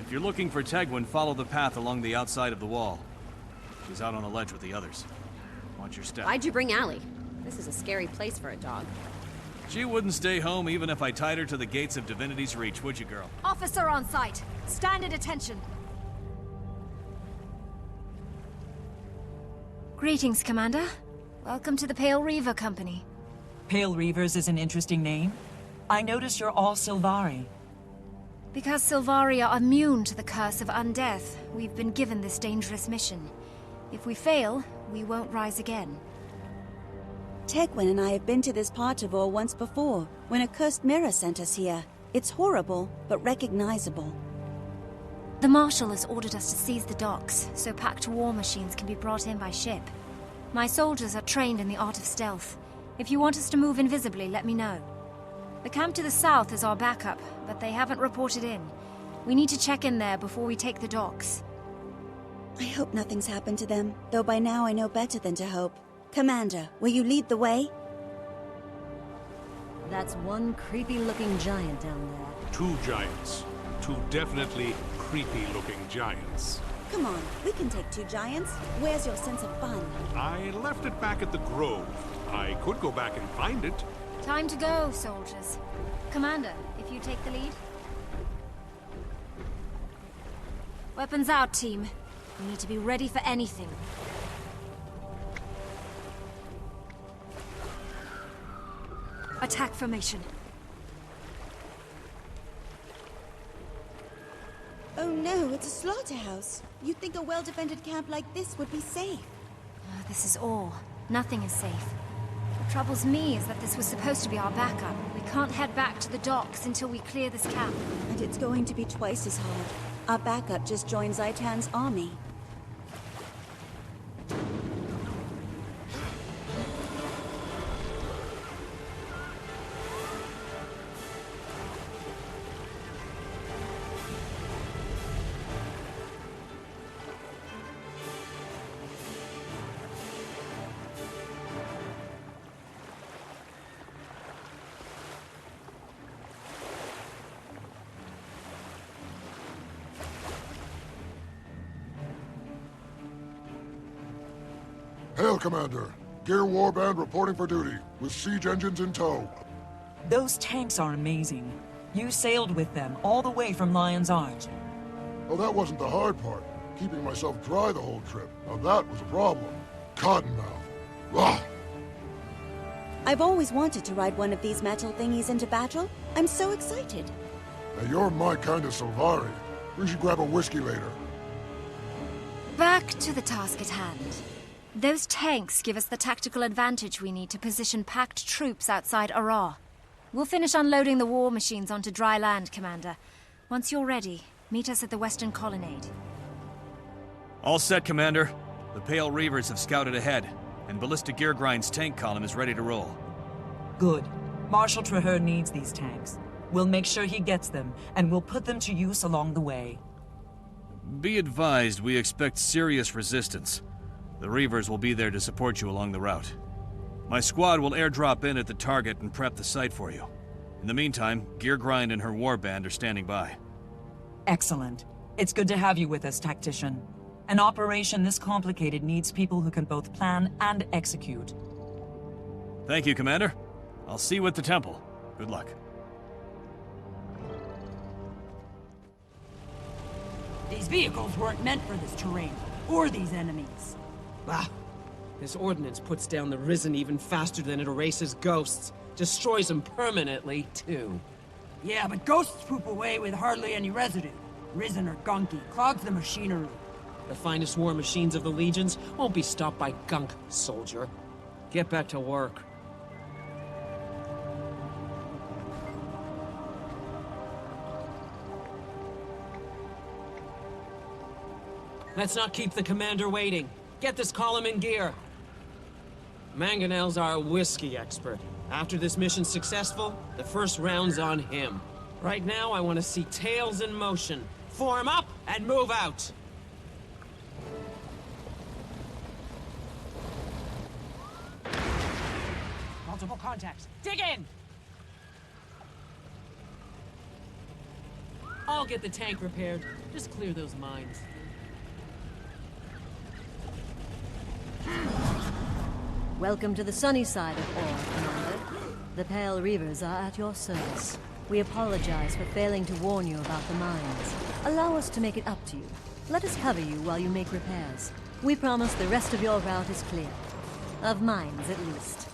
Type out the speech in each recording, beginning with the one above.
If you're looking for Tegwin, follow the path along the outside of the wall. She's out on a ledge with the others. Watch your step. Why'd you bring Allie? This is a scary place for a dog. She wouldn't stay home even if I tied her to the gates of Divinity's Reach, would you, girl? Officer on site. Stand at attention. Greetings, Commander. Welcome to the Pale Reaver Company. Pale Reavers is an interesting name. I notice you're all Sylvari. Because Sylvari are immune to the curse of undeath, we've been given this dangerous mission. If we fail, we won't rise again. Tegwin and I have been to this part of Or once before, when a cursed mirror sent us here. It's horrible, but recognizable. The Marshal has ordered us to seize the docks, so Pact war machines can be brought in by ship. My soldiers are trained in the art of stealth. If you want us to move invisibly, let me know. The camp to the south is our backup, but they haven't reported in. We need to check in there before we take the docks. I hope nothing's happened to them, though by now I know better than to hope. Commander, will you lead the way? That's one creepy-looking giant down there. 2 giants. 2 definitely creepy-looking giants. Come on, we can take 2 giants. Where's your sense of fun? I left it back at the Grove. I could go back and find it. Time to go, soldiers. Commander, if you take the lead. Weapons out, team. We need to be ready for anything. Attack formation. Oh no, it's a slaughterhouse. You'd think a well-defended camp like this would be safe. This is all. Nothing is safe. What troubles me is that this was supposed to be our backup. We can't head back to the docks until we clear this camp. And it's going to be twice as hard. Our backup just joined Zhaitan's army. Hail, Commander. Gear Warband reporting for duty, with siege engines in tow. Those tanks are amazing. You sailed with them all the way from Lion's Arch. Oh, that wasn't the hard part. Keeping myself dry the whole trip. Now that was a problem. Cottonmouth. Ugh. I've always wanted to ride one of these metal thingies into battle. I'm so excited. Now you're my kind of Sylvari. We should grab a whiskey later. Back to the task at hand. Those tanks give us the tactical advantage we need to position Pact troops outside Arra. We'll finish unloading the war machines onto dry land, Commander. Once you're ready, meet us at the Western Colonnade. All set, Commander. The Pale Reavers have scouted ahead, and Ballista Gear Grind's tank column is ready to roll. Good. Marshal Traher needs these tanks. We'll make sure he gets them, and we'll put them to use along the way. Be advised, we expect serious resistance. The Reavers will be there to support you along the route. My squad will airdrop in at the target and prep the site for you. In the meantime, Gear Grind and her warband are standing by. Excellent. It's good to have you with us, Tactician. An operation this complicated needs people who can both plan and execute. Thank you, Commander. I'll see you at the temple. Good luck. These vehicles weren't meant for this terrain, or these enemies. Ah, this ordnance puts down the Risen even faster than it erases ghosts. Destroys them permanently, too. Yeah, but ghosts poop away with hardly any residue. Risen or gunky, clogs the machinery. The finest war machines of the Legions won't be stopped by gunk, soldier. Get back to work. Let's not keep the commander waiting. Get this column in gear. Mangonel's our whiskey expert. After this mission's successful, the first round's on him. Right now, I want to see tails in motion. Form up and move out! Multiple contacts. Dig in! I'll get the tank repaired. Just clear those mines. Welcome to the sunny side of Ore, Commander. The Pale Reavers are at your service. We apologize for failing to warn you about the mines. Allow us to make it up to you. Let us cover you while you make repairs. We promise the rest of your route is clear. Of mines, at least.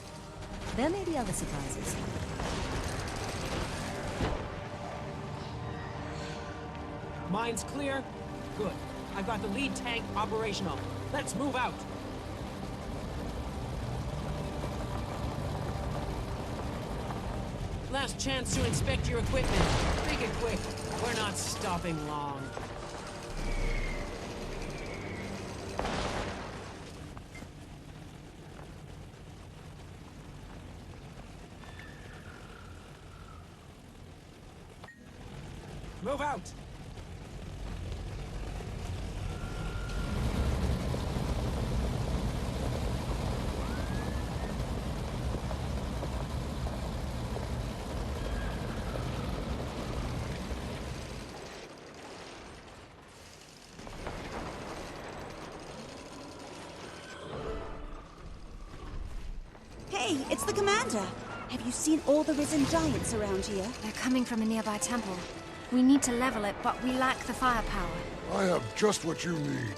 There may be other surprises. Mines clear? Good. I've got the lead tank operational. Let's move out. Last chance to inspect your equipment. Make it quick. We're not stopping long. Move out! Hey, it's the commander. Have you seen all the risen giants around here? They're coming from a nearby temple. We need to level it, but we lack the firepower. I have just what you need.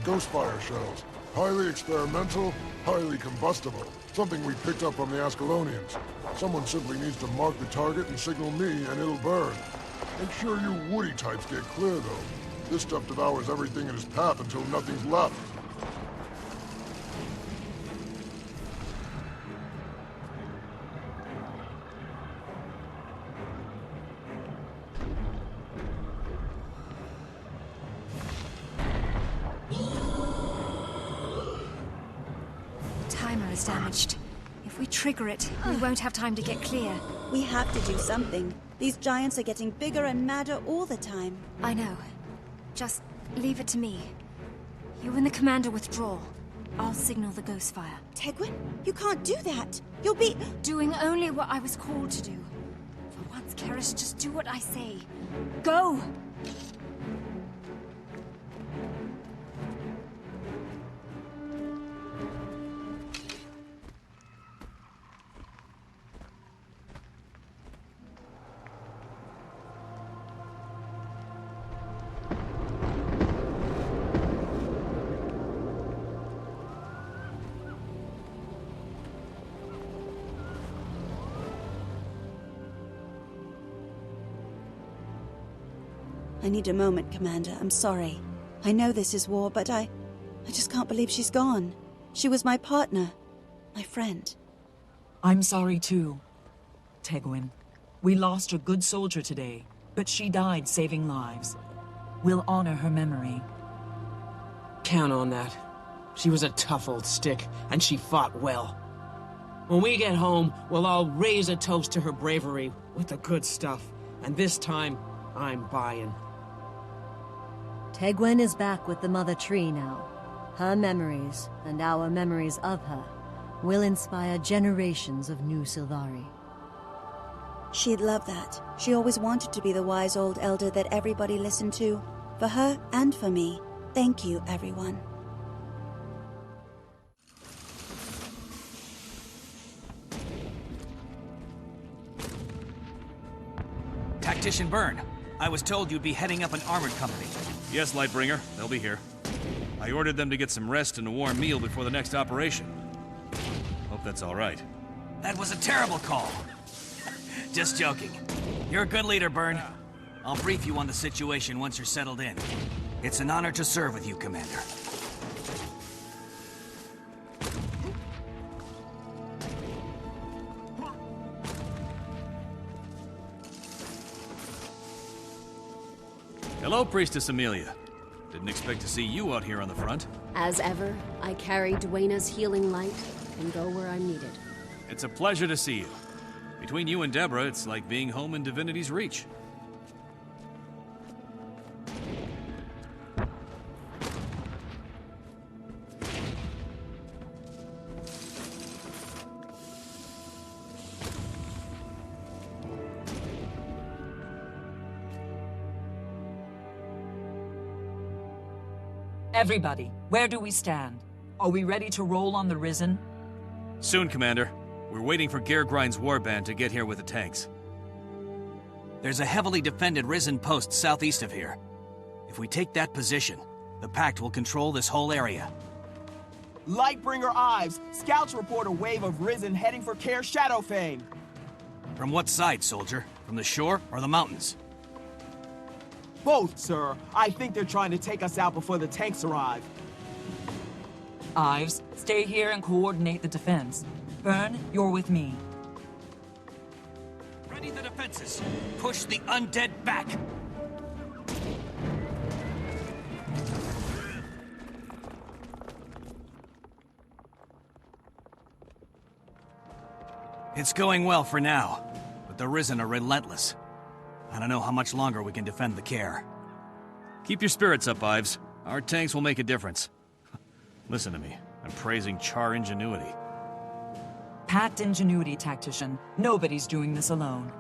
Ghostfire shells. Highly experimental, highly combustible. Something we picked up from the Ascalonians. Someone simply needs to mark the target and signal me, and it'll burn. Make sure you woody types get clear, though. This stuff devours everything in its path until nothing's left. Damaged. If we trigger it, we won't have time to get clear. We have to do something. These giants are getting bigger and madder all the time. I know. Just leave it to me. You and the commander withdraw. I'll signal the ghost fire. Tegwin, you can't do that. You'll be... Doing only what I was called to do. For once, Karish, just do what I say. Go! I need a moment, Commander. I'm sorry. I know this is war, but I just can't believe she's gone. She was my partner. My friend. I'm sorry too, Tegwin. We lost a good soldier today, but she died saving lives. We'll honor her memory. Count on that. She was a tough old stick, and she fought well. When we get home, we'll all raise a toast to her bravery with the good stuff. And this time, I'm buying. Tegwin is back with the Mother Tree now. Her memories, and our memories of her, will inspire generations of new Sylvari. She'd love that. She always wanted to be the wise old elder that everybody listened to. For her and for me. Thank you, everyone. Tactician Byrne, I was told you'd be heading up an armored company. Yes, Lightbringer. They'll be here. I ordered them to get some rest and a warm meal before the next operation. Hope that's all right. That was a terrible call. Just joking. You're a good leader, Byrne. I'll brief you on the situation once you're settled in. It's an honor to serve with you, Commander. Hello, Priestess Amelia. Didn't expect to see you out here on the front. As ever, I carry Dwena's healing light and go where I'm needed. It's a pleasure to see you. Between you and Deborah, it's like being home in Divinity's Reach. Everybody, where do we stand? Are we ready to roll on the Risen? Soon, Commander. We're waiting for Gear Warband to get here with the tanks. There's a heavily defended Risen post southeast of here. If we take that position, the Pact will control this whole area. Lightbringer Ives, scouts report a wave of Risen heading for Caer Shadowfang. From what side, soldier? From the shore or the mountains? Both, sir. I think they're trying to take us out before the tanks arrive. Ives, stay here and coordinate the defense. Byrne, you're with me. Ready the defenses. Push the undead back. It's going well for now, but the Risen are relentless. I don't know how much longer we can defend the Caer. Keep your spirits up, Ives. Our tanks will make a difference. Listen to me. I'm praising Char ingenuity. Pact ingenuity, tactician. Nobody's doing this alone.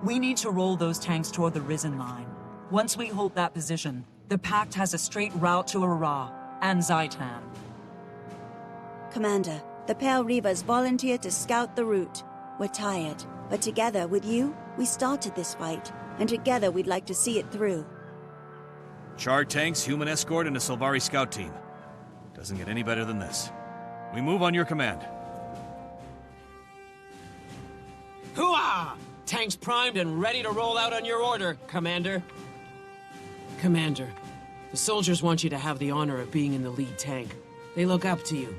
We need to roll those tanks toward the Risen line. Once we hold that position, the Pact has a straight route to Ara and Zhaitan. Commander, the Pale Reavers volunteered to scout the route. We're tired, but together with you, we started this fight, and together we'd like to see it through. Char tanks, human escort, and a Sylvari scout team. Doesn't get any better than this. We move on your command. Hooah! Tanks primed and ready to roll out on your order, Commander. Commander, the soldiers want you to have the honor of being in the lead tank. They look up to you.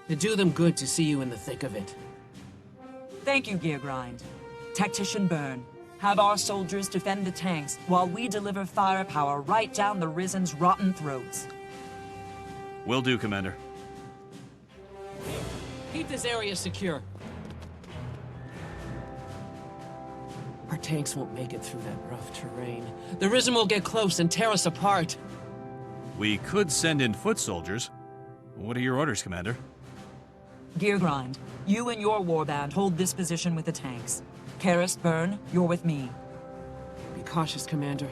It'd do them good to see you in the thick of it. Thank you, Gear Grind. Tactician Byrne, have our soldiers defend the tanks while we deliver firepower right down the Risen's rotten throats. Will do, Commander. Keep this area secure. Our tanks won't make it through that rough terrain. The Risen will get close and tear us apart. We could send in foot soldiers. What are your orders, Commander? Gear Grind, you and your warband hold this position with the tanks. Karis, Byrne, you're with me. Be cautious, Commander.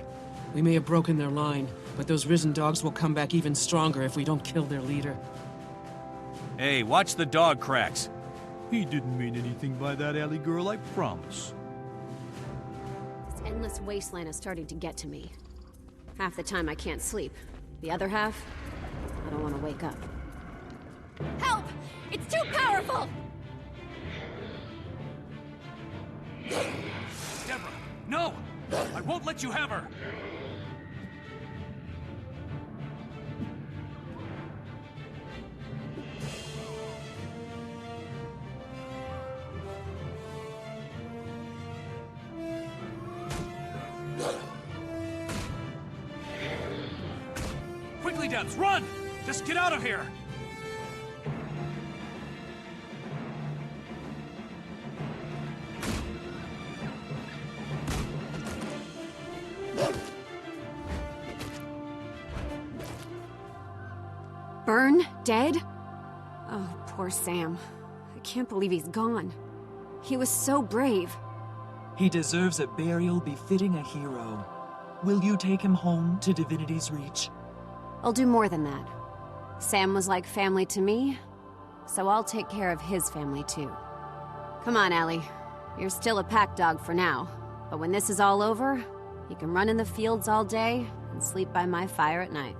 We may have broken their line, but those Risen dogs will come back even stronger if we don't kill their leader. Hey, watch the dog cracks. He didn't mean anything by that, alley girl, I promise. This endless wasteland is starting to get to me. Half the time I can't sleep. The other half, I don't want to wake up. Help! It's too powerful! Deborah, no! I won't let you have her! Quickly, Debs, run! Just get out of here! Byrne? Dead? Oh, poor Sam. I can't believe he's gone. He was so brave. He deserves a burial befitting a hero. Will you take him home to Divinity's Reach? I'll do more than that. Sam was like family to me, so I'll take care of his family too. Come on, Allie. You're still a pack dog for now, but when this is all over, you can run in the fields all day and sleep by my fire at night.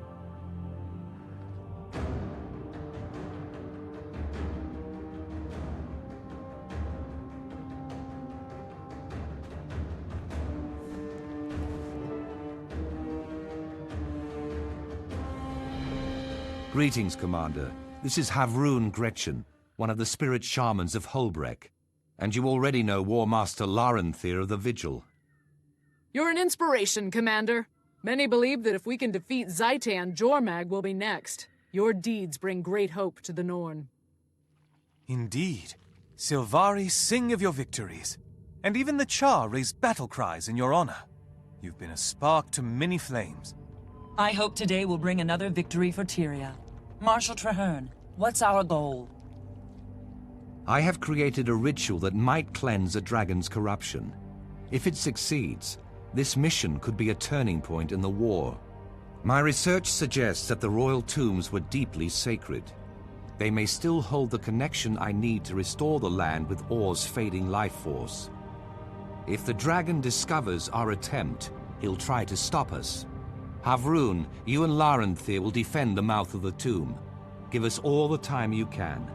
Greetings, Commander. This is Havrun Gretchen, one of the spirit shamans of Holbreck. And you already know War Master Larenthir of the Vigil. You're an inspiration, Commander. Many believe that if we can defeat Zhaitan, Jormag will be next. Your deeds bring great hope to the Norn. Indeed. Sylvari sing of your victories, and even the Char raise battle cries in your honor. You've been a spark to many flames. I hope today will bring another victory for Tyria. Marshal Traherne, what's our goal? I have created a ritual that might cleanse a dragon's corruption. If it succeeds, this mission could be a turning point in the war. My research suggests that the royal tombs were deeply sacred. They may still hold the connection I need to restore the land with Or's fading life force. If the dragon discovers our attempt, he'll try to stop us. Havrun, you and Larenthir will defend the mouth of the tomb. Give us all the time you can.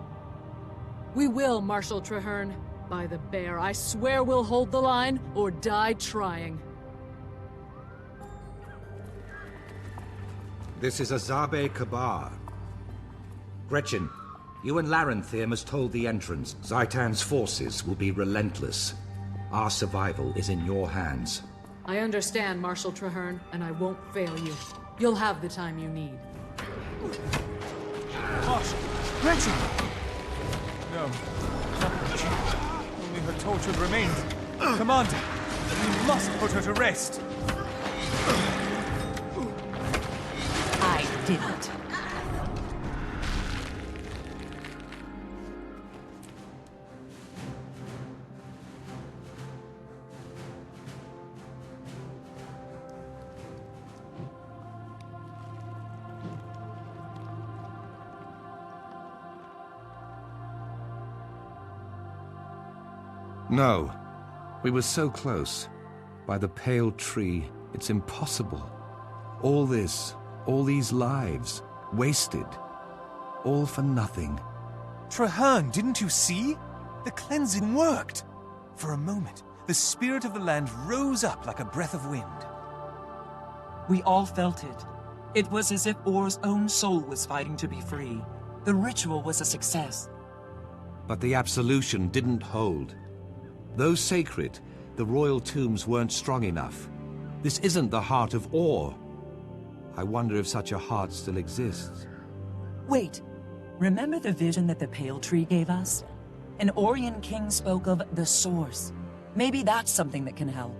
We will, Marshal Traherne. By the bear, I swear we'll hold the line or die trying. This is Azabe Kabar. Gretchen, you and Larenthir must hold the entrance. Zhaitan's forces will be relentless. Our survival is in your hands. I understand, Marshal Traherne, and I won't fail you. You'll have the time you need. Gosh, Gretchen! No, not Gretchen. Only her tortured remains. Commander, we must put her to rest. I didn't. No. We were so close. By the pale tree, it's impossible. All this, all these lives, wasted. All for nothing. Traherne, didn't you see? The cleansing worked. For a moment, the spirit of the land rose up like a breath of wind. We all felt it. It was as if Or's own soul was fighting to be free. The ritual was a success. But the absolution didn't hold. Though sacred, the royal tombs weren't strong enough. This isn't the heart of Or. I wonder if such a heart still exists. Wait, remember the vision that the Pale Tree gave us? An Orien king spoke of the source. Maybe that's something that can help.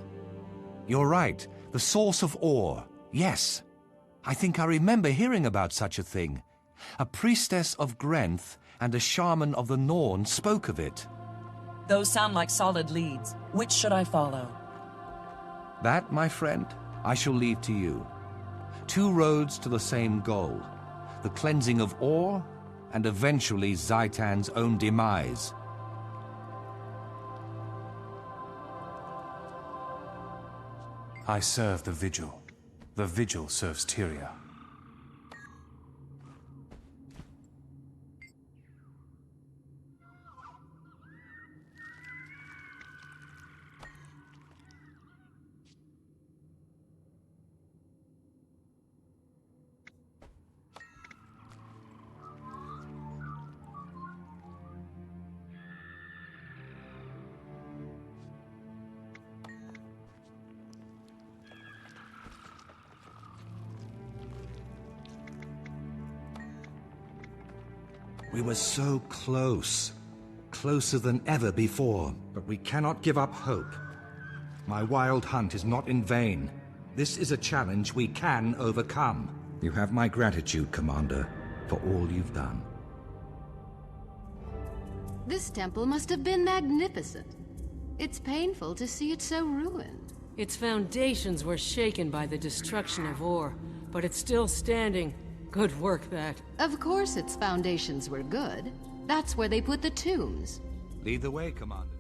You're right. The source of Or. Yes. I think I remember hearing about such a thing. A priestess of Grenth and a shaman of the Norn spoke of it. Those sound like solid leads. Which should I follow? That, my friend, I shall leave to you. 2 roads to the same goal. The cleansing of Or, and eventually Zhaitan's own demise. I serve the Vigil. The Vigil serves Tyria. We were so close. Closer than ever before, but we cannot give up hope. My wild hunt is not in vain. This is a challenge we can overcome. You have my gratitude, Commander, for all you've done. This temple must have been magnificent. It's painful to see it so ruined. Its foundations were shaken by the destruction of Or, but it's still standing. Good work, that. Of course its foundations were good. That's where they put the tombs. Lead the way, Commander.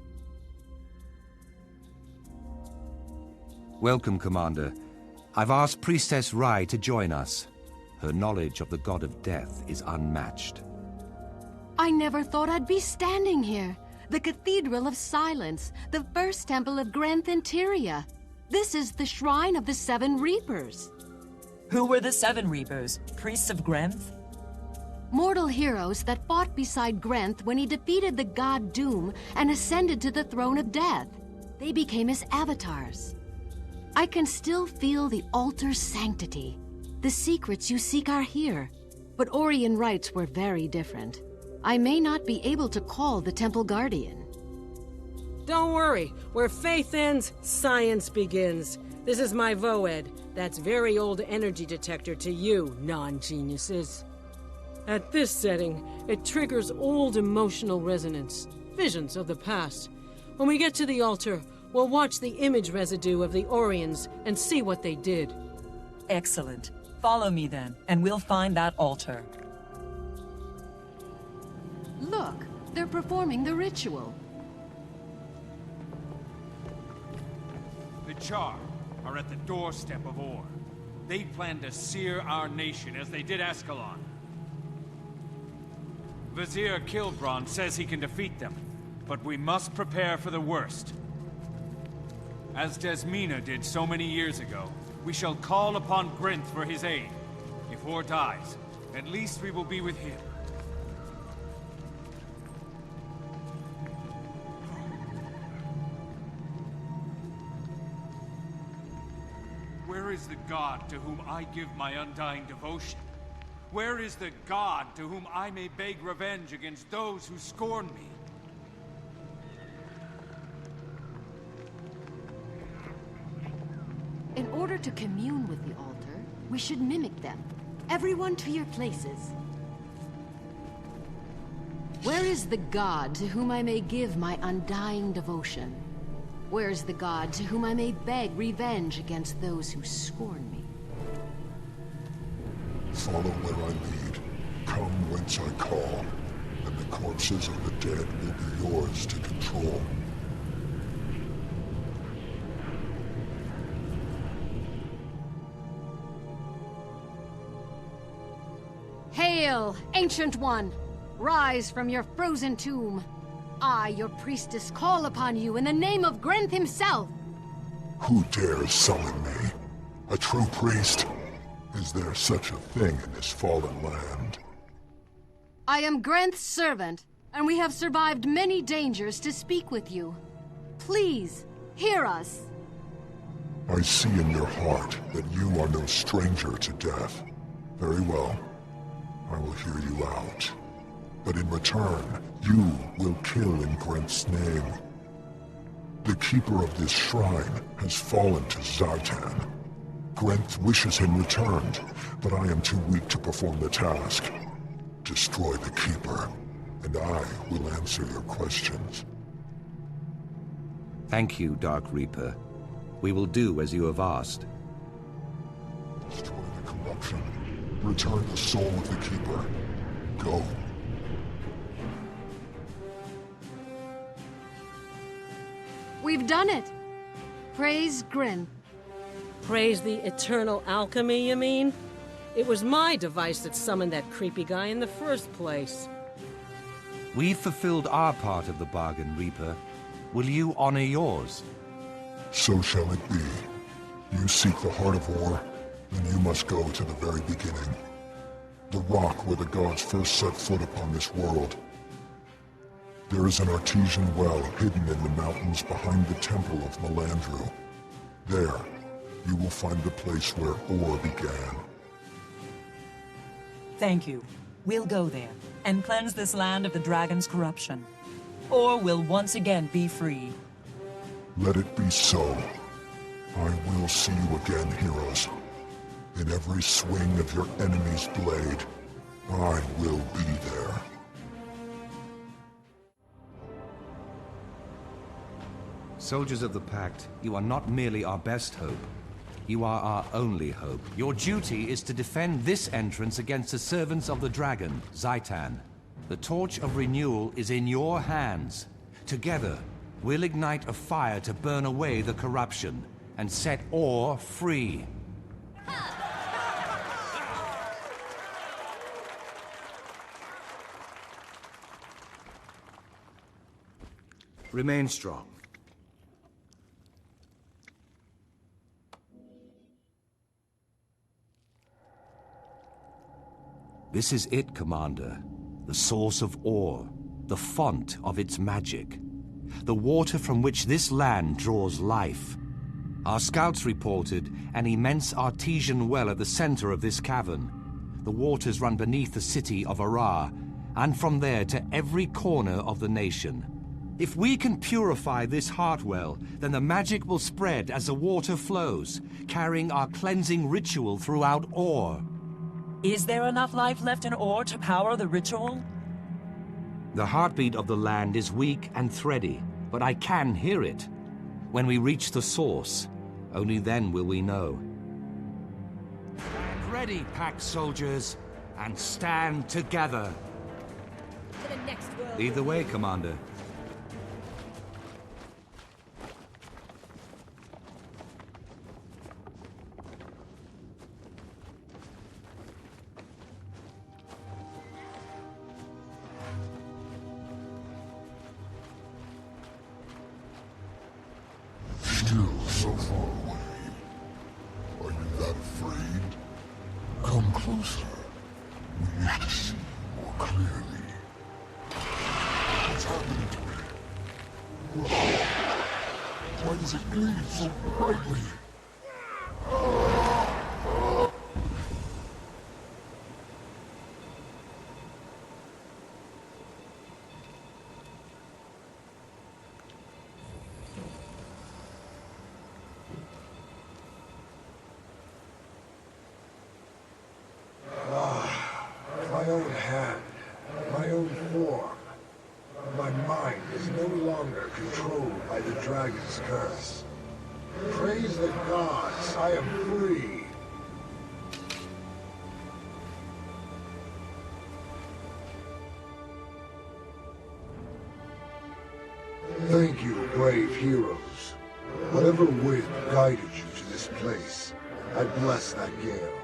Welcome, Commander. I've asked Priestess Rai to join us. Her knowledge of the god of death is unmatched. I never thought I'd be standing here. The Cathedral of Silence, the first temple of Grenth and Tyria. This is the Shrine of the 7 Reapers. Who were the 7 Reapers? Priests of Grenth? Mortal heroes that fought beside Grenth when he defeated the god Doom and ascended to the throne of death. They became his avatars. I can still feel the altar's sanctity. The secrets you seek are here, but Orien rites were very different. I may not be able to call the Temple Guardian. Don't worry. Where faith ends, science begins. This is my Voed. That's very old energy detector to you, non-geniuses. At this setting, it triggers old emotional resonance, visions of the past. When we get to the altar, we'll watch the image residue of the Oriens and see what they did. Excellent. Follow me then, and we'll find that altar. Look, they're performing the ritual. The Char are at the doorstep of Or. They plan to sear our nation as they did Ascalon. Vizier Kilbron says he can defeat them, but we must prepare for the worst. As Desmina did so many years ago, we shall call upon Grenth for his aid. If Or dies, at least we will be with him. Where is the god to whom I give my undying devotion? Where is the god to whom I may beg revenge against those who scorn me? In order to commune with the altar, we should mimic them. Everyone to your places. Where is the god to whom I may give my undying devotion? Where is the god to whom I may beg revenge against those who scorn me? Follow where I lead. Come whence I call. And the corpses of the dead will be yours to control. Hail, Ancient One! Rise from your frozen tomb. I, your priestess, call upon you in the name of Grenth himself! Who dares summon me? A true priest? Is there such a thing in this fallen land? I am Grenth's servant, and we have survived many dangers to speak with you. Please, hear us. I see in your heart that you are no stranger to death. Very well. I will hear you out. But in return, you will kill in Grenth's name. The keeper of this shrine has fallen to Zhaitan. Grenth wishes him returned, but I am too weak to perform the task. Destroy the keeper, and I will answer your questions. Thank you, Dark Reaper. We will do as you have asked. Destroy the corruption. Return the soul of the keeper. Go. We've done it! Praise Grenth. Praise the eternal alchemy, you mean? It was my device that summoned that creepy guy in the first place. We've fulfilled our part of the bargain, Reaper. Will you honor yours? So shall it be. You seek the heart of Or, then you must go to the very beginning. The rock where the gods first set foot upon this world. There is an artesian well hidden in the mountains behind the temple of Melandru. There, you will find the place where Or began. Thank you. We'll go there, and cleanse this land of the dragon's corruption. Or we'll once again be free. Let it be so. I will see you again, heroes. In every swing of your enemy's blade, I will be there. Soldiers of the Pact, you are not merely our best hope. You are our only hope. Your duty is to defend this entrance against the servants of the dragon, Zhaitan. The torch of renewal is in your hands. Together, we'll ignite a fire to burn away the corruption and set Or free. Remain strong. This is it, Commander. The source of Or, the font of its magic. The water from which this land draws life. Our scouts reported an immense artesian well at the center of this cavern. The waters run beneath the city of Arar, and from there to every corner of the nation. If we can purify this heartwell, then the magic will spread as the water flows, carrying our cleansing ritual throughout Or. Is there enough life left in Or to power the ritual? The heartbeat of the land is weak and thready, but I can hear it. When we reach the source, only then will we know. ready, Pact soldiers, and stand together. To the next world. Lead the way, Commander. Still so far away. Are you that afraid? Come closer. We need to see more clearly. What's happening to me? Why does it bleed so brightly? My own hand, my own form. My mind is no longer controlled by the dragon's curse. Praise the gods, I am free. Thank you, brave heroes. Whatever wind guided you to this place, I bless that gale.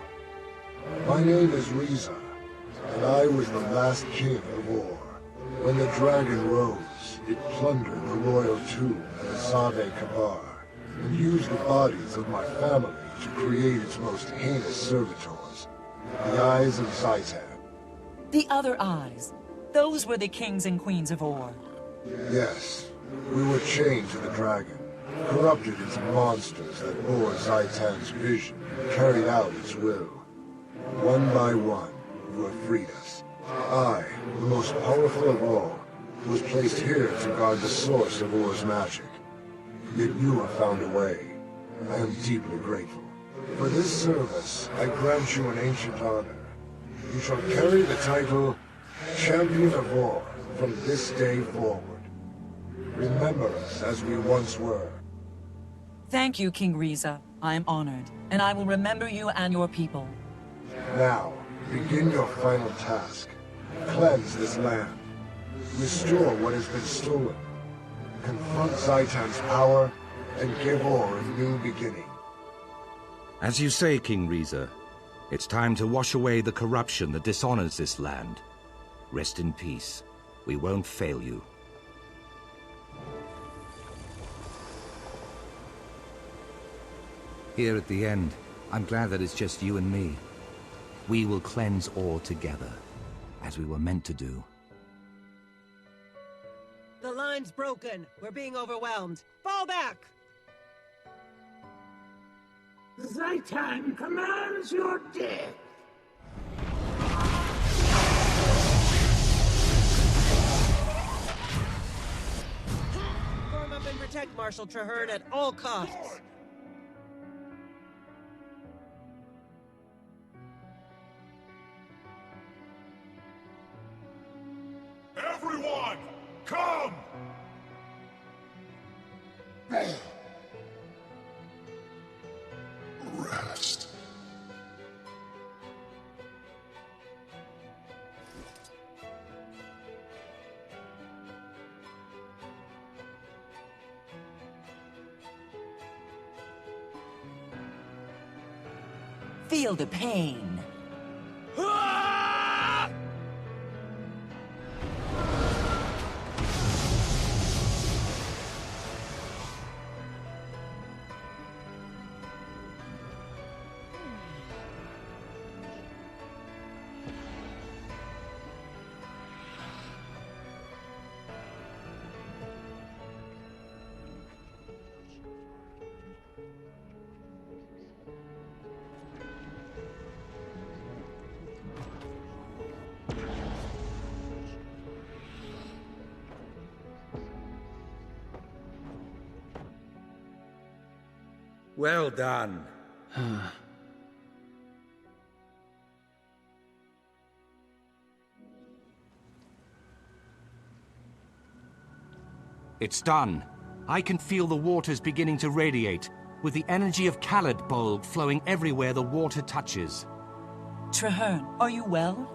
My name is Riza, and I was the last king of Or. When the dragon rose, it plundered the royal tomb at Asave Kabar, and used the bodies of my family to create its most heinous servitors, the Eyes of Zhaitan. The other eyes. Those were the kings and queens of Or. Yes, we were chained to the dragon, corrupted into monsters that bore Zhaitan's vision and carried out its will. One by one, you have freed us. I, the most powerful of all, was placed here to guard the source of Or's magic. Yet you have found a way. I am deeply grateful. For this service, I grant you an ancient honor. You shall carry the title Champion of Or from this day forward. Remember us as we once were. Thank you, King Riza. I am honored, and I will remember you and your people. Now, begin your final task. Cleanse this land. Restore what has been stolen. Confront Zhaitan's power, and give Or a new beginning. As you say, King Riza, it's time to wash away the corruption that dishonors this land. Rest in peace. We won't fail you. Here at the end, I'm glad that it's just you and me. We will cleanse Or together, as we were meant to do. The line's broken. We're being overwhelmed. Fall back! Zhaitan commands your death. Form up and protect Marshal Traherne at all costs. Everyone, come! Rest. Feel the pain. Well done. It's done. I can feel the waters beginning to radiate, with the energy of Khalid Bold flowing everywhere the water touches. Traherne, are you well?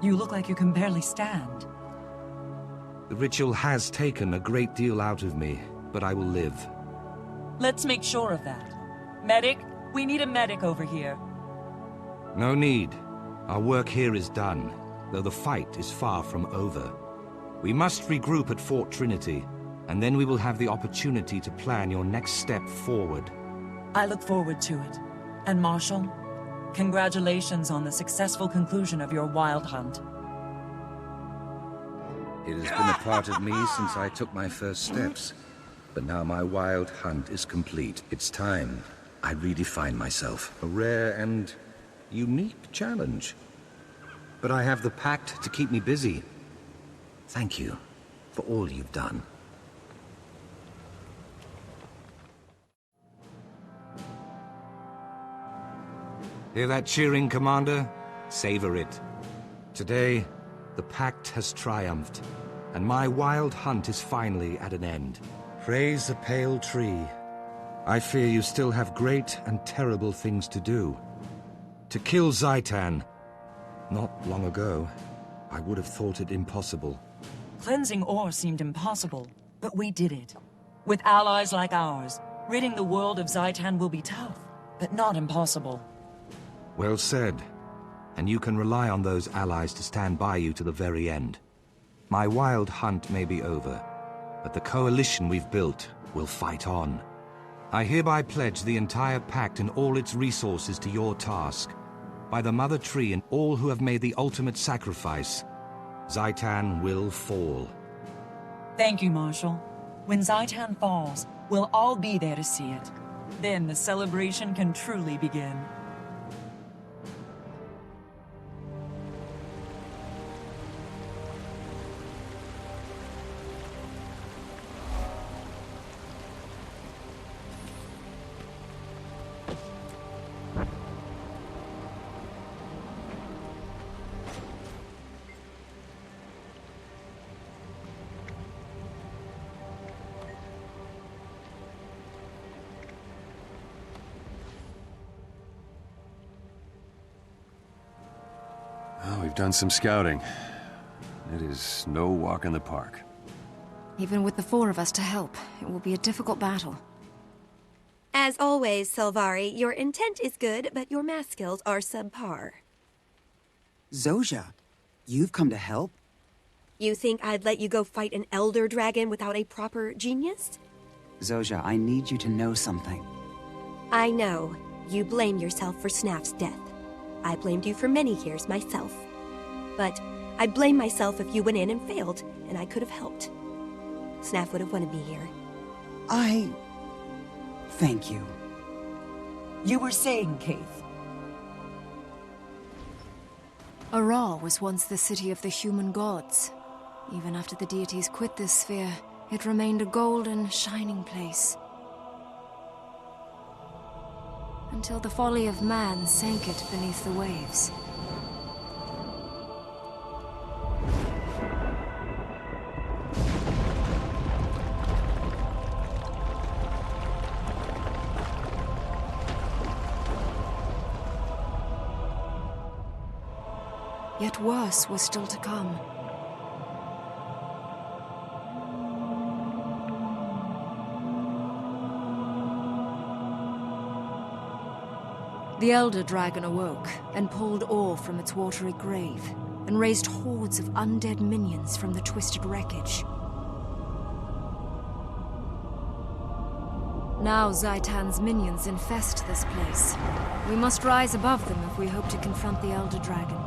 You look like you can barely stand. The ritual has taken a great deal out of me, but I will live. Let's make sure of that. Medic, we need a medic over here. No need. Our work here is done, though the fight is far from over. We must regroup at Fort Trinity, and then we will have the opportunity to plan your next step forward. I look forward to it. And Marshal, congratulations on the successful conclusion of your wild hunt. It has been a part of me since I took my first steps. But now my wild hunt is complete. It's time I redefine myself. A rare and unique challenge. But I have the Pact to keep me busy. Thank you for all you've done. Hear that cheering, Commander? Savor it. Today, the Pact has triumphed, and my wild hunt is finally at an end. Praise the pale tree. I fear you still have great and terrible things to do. To kill Zhaitan. Not long ago, I would have thought it impossible. Cleansing ore seemed impossible, but we did it. With allies like ours, ridding the world of Zhaitan will be tough, but not impossible. Well said. And you can rely on those allies to stand by you to the very end. My wild hunt may be over, but the coalition we've built will fight on. I hereby pledge the entire Pact and all its resources to your task. By the Mother Tree and all who have made the ultimate sacrifice, Zhaitan will fall. Thank you, Marshal. When Zhaitan falls, we'll all be there to see it. Then the celebration can truly begin. Oh, we've done some scouting. It is no walk in the park. Even with the 4 of us to help, it will be a difficult battle. As always, Selvari, your intent is good, but your math skills are subpar. Zojja, you've come to help? You think I'd let you go fight an elder dragon without a proper genius? Zojja, I need you to know something. I know. You blame yourself for Snaf's death. I blamed you for many years myself. But I'd blame myself if you went in and failed, and I could have helped. Snaf would have wanted me here. Thank you. You were saying, Kaith. Aral was once the city of the human gods. Even after the deities quit this sphere, it remained a golden, shining place. Until the folly of man sank it beneath the waves. Yet worse was still to come. The Elder Dragon awoke and pulled ore from its watery grave, and raised hordes of undead minions from the twisted wreckage. Now Zhaitan's minions infest this place. We must rise above them if we hope to confront the Elder Dragon.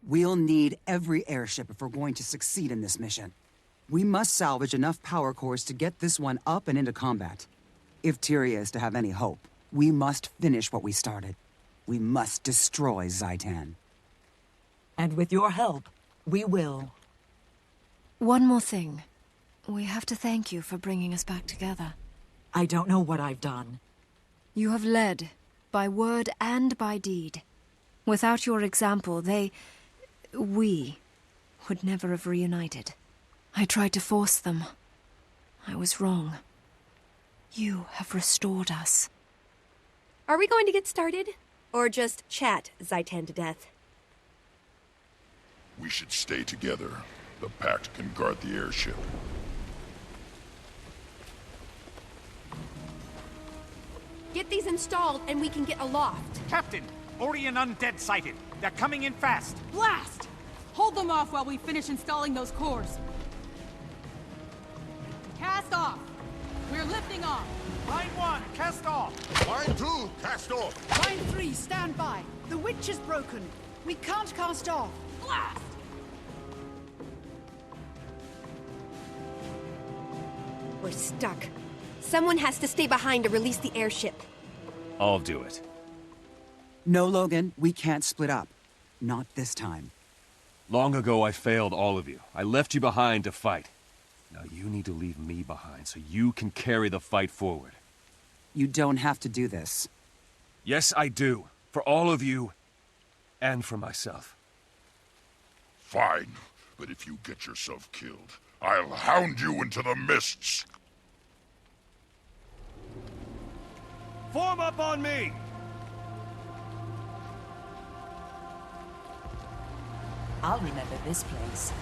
We'll need every airship if we're going to succeed in this mission. We must salvage enough power cores to get this one up and into combat. If Tyria is to have any hope, we must finish what we started. We must destroy Zhaitan. And with your help, we will. One more thing. We have to thank you for bringing us back together. I don't know what I've done. You have led, by word and by deed. Without your example, we would never have reunited. I tried to force them, I was wrong. You have restored us. Are we going to get started? Or just chat Zhaitan to death? We should stay together. The Pact can guard the airship. Get these installed and we can get aloft. Captain, Orion undead sighted. They're coming in fast. Blast! Hold them off while we finish installing those cores. Cast off. We're lifting off. Line 1, cast off. Line 2, cast off. Line 3, stand by. The witch is broken. We can't cast off. Blast! We're stuck. Someone has to stay behind to release the airship. I'll do it. No, Logan, we can't split up. Not this time. Long ago, I failed all of you. I left you behind to fight. Now you need to leave me behind so you can carry the fight forward. You don't have to do this. Yes, I do. For all of you, and for myself. Fine, but if you get yourself killed, I'll hound you into the mists. Form up on me! I'll remember this place.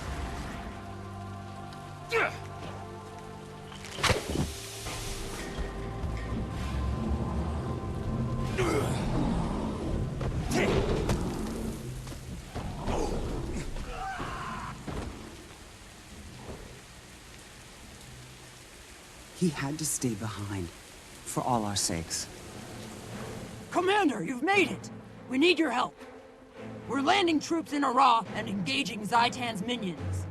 He had to stay behind. For all our sakes. Commander, you've made it! We need your help. We're landing troops in Ara and engaging Zhaitan's minions.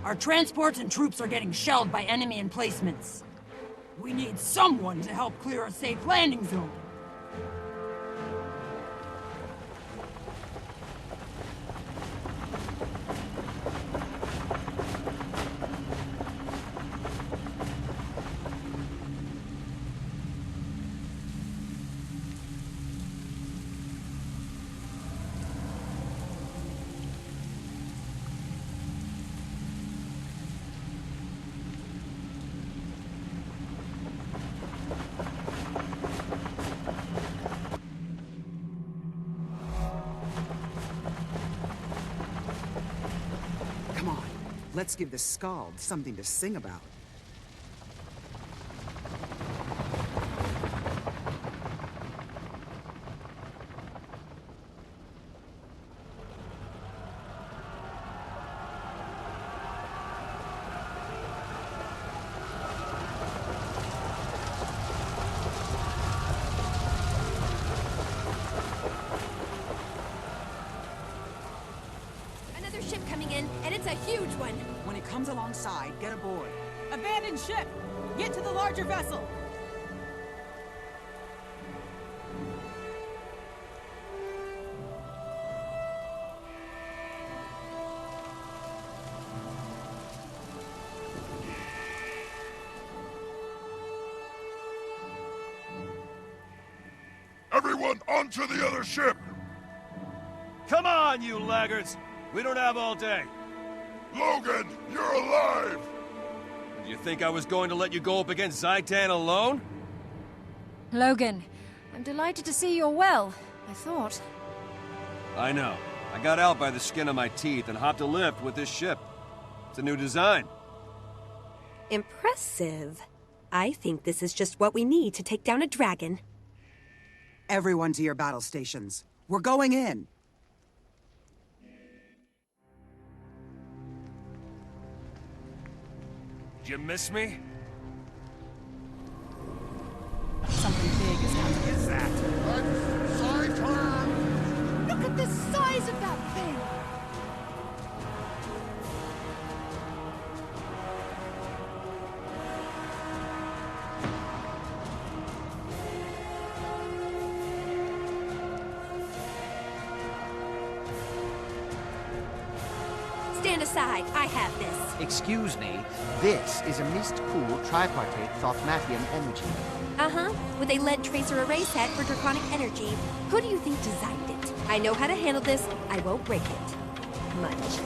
Our transports and troops are getting shelled by enemy emplacements. We need someone to help clear a safe landing zone. Let's give the Scald something to sing about. Another ship coming in, and it's a huge one. When it comes alongside, get aboard. Abandon ship! Get to the larger vessel! Everyone onto the other ship! Come on, you laggards! We don't have all day. Logan, you're alive! Did you think I was going to let you go up against Zhaitan alone? Logan, I'm delighted to see you're well, I thought. I know. I got out by the skin of my teeth and hopped a lift with this ship. It's a new design. Impressive. I think this is just what we need to take down a dragon. Everyone to your battle stations. We're going in! Did you miss me? Something big is coming. What is that? That's Zhaitan! Look at the size of that thing! Stand aside, I have this. Excuse me, this is a mist-cooled tripartite Thothmatium energy. Uh-huh, with a lead tracer array set for draconic energy. Who do you think designed it? I know how to handle this. I won't break it. Much.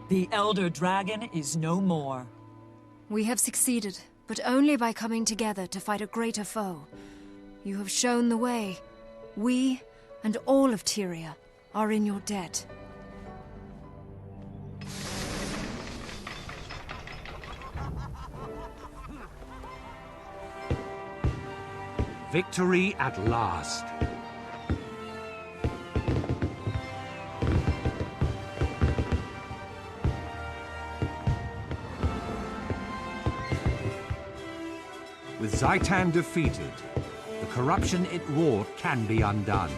The Elder Dragon is no more. We have succeeded, but only by coming together to fight a greater foe. You have shown the way. We, and all of Tyria, are in your debt. Victory at last. With Zhaitan defeated, the corruption it wrought can be undone.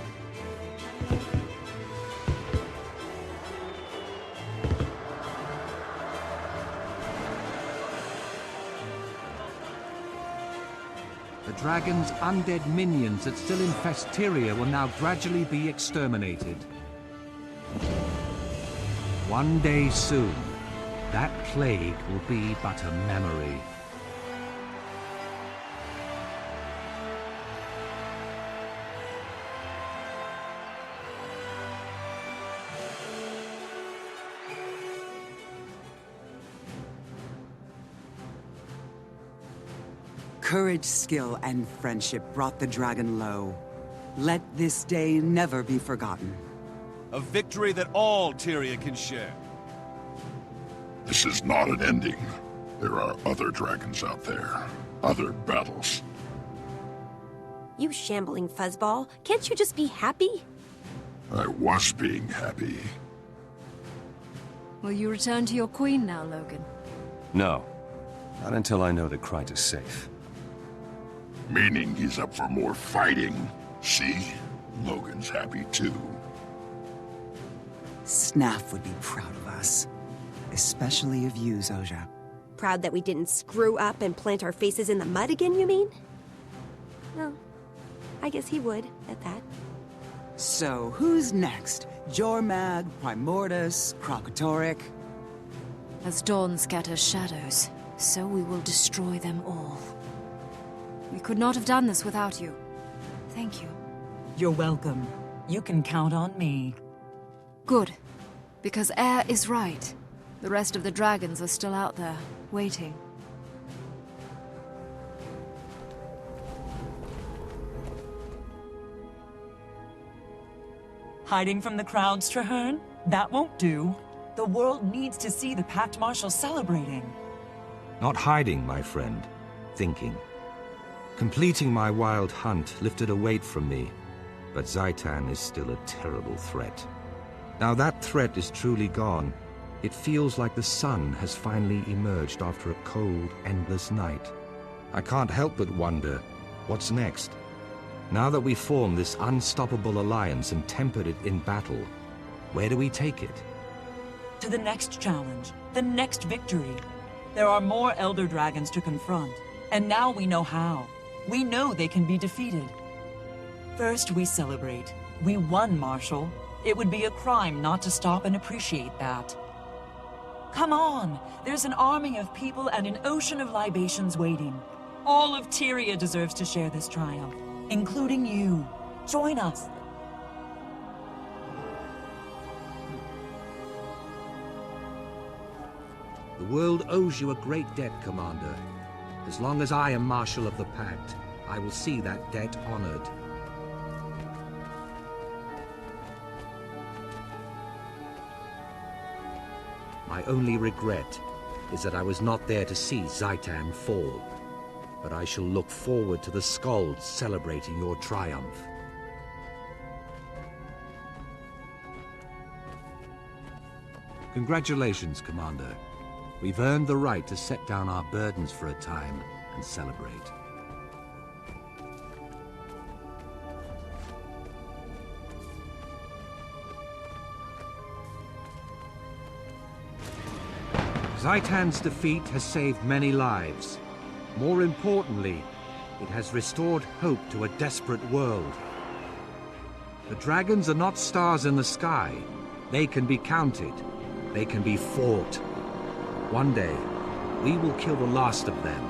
The dragon's undead minions that still infest Tyria will now gradually be exterminated. One day soon, that plague will be but a memory. Courage, skill, and friendship brought the dragon low. Let this day never be forgotten. A victory that all Tyria can share. This is not an ending. There are other dragons out there. Other battles. You shambling fuzzball. Can't you just be happy? I was being happy. Will you return to your queen now, Logan? No. Not until I know that Grenth is safe. Meaning he's up for more fighting. See? Logan's happy too. Snaf would be proud of us. Especially of you, Zojja. Proud that we didn't screw up and plant our faces in the mud again, you mean? Well, I guess he would, at that. So, who's next? Jormag, Primordus, Krokotoric? As dawn scatters shadows, so we will destroy them all. We could not have done this without you. Thank you. You're welcome. You can count on me. Good. Because Air is right. The rest of the dragons are still out there, waiting. Hiding from the crowds, Traherne? That won't do. The world needs to see the Pact Marshal celebrating. Not hiding, my friend. Thinking. Completing my wild hunt lifted a weight from me, but Zhaitan is still a terrible threat. Now that threat is truly gone, it feels like the sun has finally emerged after a cold, endless night. I can't help but wonder, what's next? Now that we formed this unstoppable alliance and tempered it in battle, where do we take it? To the next challenge, the next victory. There are more Elder Dragons to confront, and now we know how. We know they can be defeated. First, we celebrate. We won, Marshal. It would be a crime not to stop and appreciate that. Come on! There's an army of people and an ocean of libations waiting. All of Tyria deserves to share this triumph, including you. Join us. The world owes you a great debt, Commander. As long as I am Marshal of the Pact, I will see that debt honored. My only regret is that I was not there to see Zhaitan fall. But I shall look forward to the Skalds celebrating your triumph. Congratulations, Commander. We've earned the right to set down our burdens for a time and celebrate. Zhaitan's defeat has saved many lives. More importantly, it has restored hope to a desperate world. The dragons are not stars in the sky. They can be counted. They can be fought. One day, we will kill the last of them.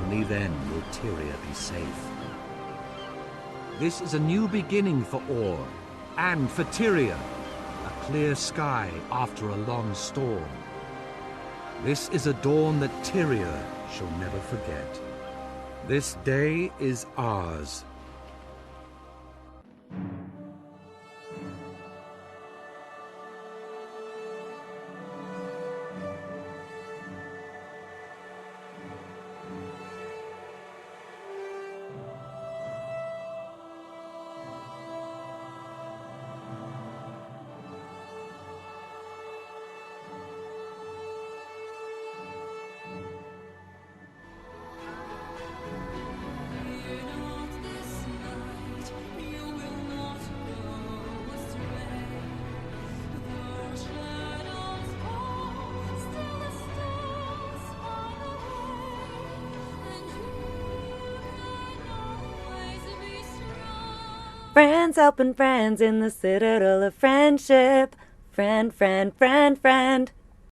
Only then will Tyria be safe. This is a new beginning for Orr, and for Tyria. A clear sky after a long storm. This is a dawn that Tyria shall never forget. This day is ours. Friends helping friends in the citadel of friendship. Friend, friend, friend, friend.